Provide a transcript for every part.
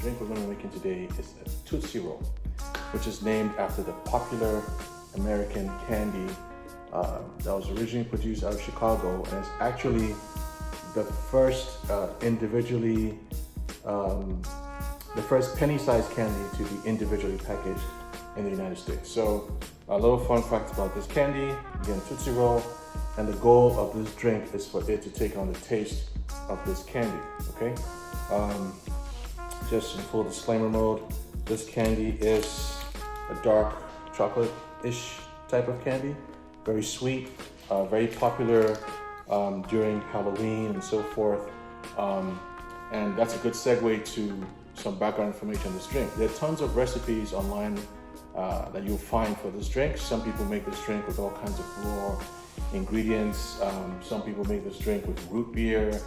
drink we're going to be making today is a Tootsie Roll, which is named after the popular American candy that was originally produced out of Chicago, and it's actually the first the first penny-sized candy to be individually packaged in the United States. So a little fun fact about this candy, again, Tootsie Roll, and the goal of this drink is for it to take on the taste of this candy, okay? Just in full disclaimer mode, this candy is a dark chocolate-ish type of candy, very sweet, very popular during Halloween and so forth. And that's a good segue to some background information on this drink. There are tons of recipes online that you'll find for this drink. Some people make this drink with all kinds of raw ingredients. Some people make this drink with root beer,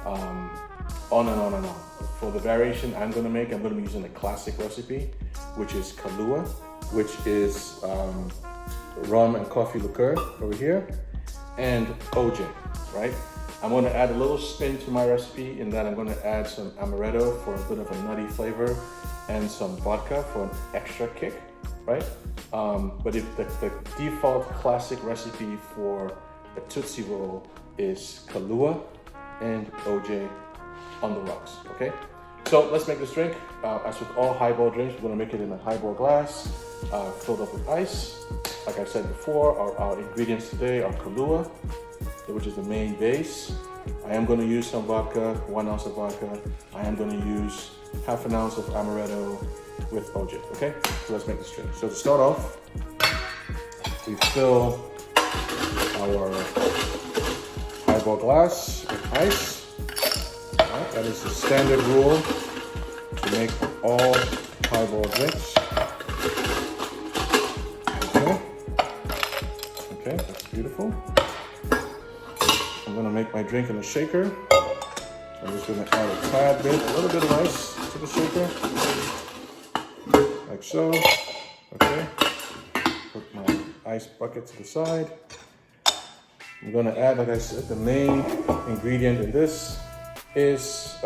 on and on and on. For the variation I'm gonna be using a classic recipe, which is Kahlua, which is rum and coffee liqueur over here, and OJ, right? I'm gonna add a little spin to my recipe in that I'm gonna add some Amaretto for a bit of a nutty flavor and some vodka for an extra kick, right? But if the default classic recipe for a Tootsie Roll is Kahlua and OJ on the rocks, okay? So let's make this drink. As with all highball drinks, we're gonna make it in a highball glass, filled up with ice. Like I said before, our ingredients today are Kahlua, which is the main base. I am gonna use some vodka, 1 ounce of vodka. I am gonna use half an ounce of Amaretto with OJ, okay? So let's make this drink. So to start off, we fill our highball glass with ice. All right, that is the standard rule to make all highball drinks. Okay, that's beautiful. I'm gonna make my drink in a shaker. I'm just gonna add a little bit of ice to the shaker, like so. Okay, put my ice bucket to the side. I'm gonna add, like I said, the main ingredient in this is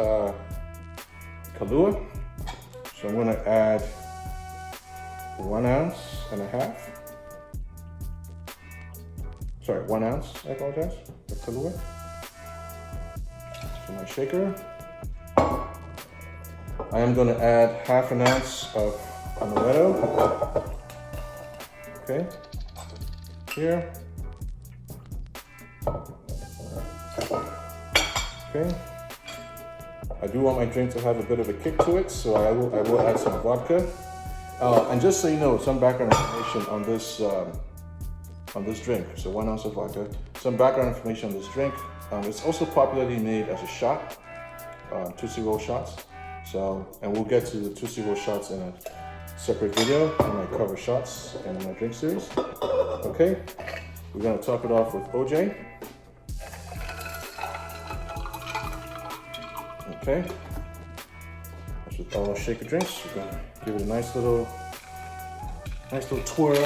Kahlua. So I'm gonna add 1 ounce and a half. Sorry, 1 ounce, I apologize, of Kahlua to my shaker. I am gonna add half an ounce of Amaretto. Okay, here. Okay. I do want my drink to have a bit of a kick to it, so I will add some vodka. And just so you know, some background information on this drink. So 1 ounce of vodka. Some background information on this drink. It's also popularly made as a shot, Tootsie Roll shots. So, and we'll get to the Tootsie Roll shots in a separate video when I cover shots in my drink series. Okay, we're gonna top it off with OJ. Okay, that's with all shaker drinks. We're gonna give it a nice little twirl.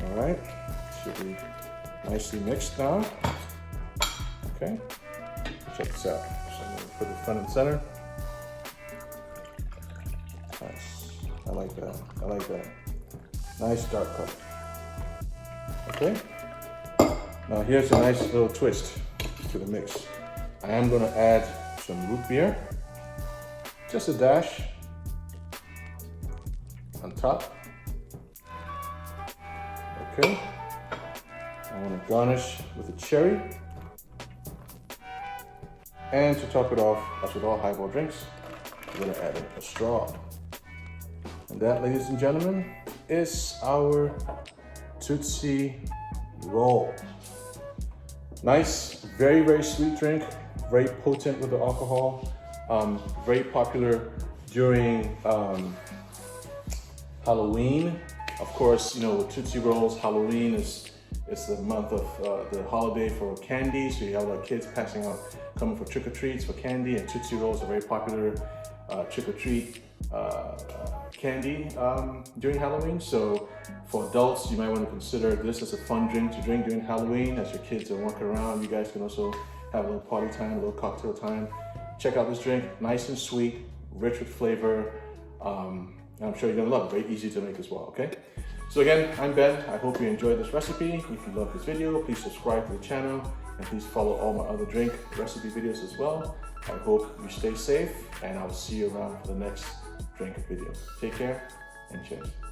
All right, should be nicely mixed now. Okay, check this out. So I'm gonna put it front and center. Nice, I like that. Nice dark color. Okay. Now here's a nice little twist to the mix. I am gonna add some root beer, just a dash on top. Okay, I wanna garnish with a cherry. And to top it off, as with all highball drinks, we're gonna add a straw. And that, ladies and gentlemen, is our Tootsie Roll. Nice, very, very sweet drink, very potent with the alcohol, very popular during Halloween. Of course, you know, with Tootsie Rolls, Halloween is the month of the holiday for candy, so you have like kids coming for trick-or-treats for candy, and Tootsie Rolls are very popular trick-or-treat candy during Halloween. So for adults, you might want to consider this as a fun drink to drink during Halloween. As your kids are walking around, you guys can also have a little party time, a little cocktail time. Check out this drink, nice and sweet, rich with flavor. I'm sure you're gonna love it, very easy to make as well, okay? So again, I'm Ben. I hope you enjoyed this recipe. If you love this video, please subscribe to the channel and please follow all my other drink recipe videos as well. I hope you stay safe and I'll see you around for the next drink video. Take care and cheers.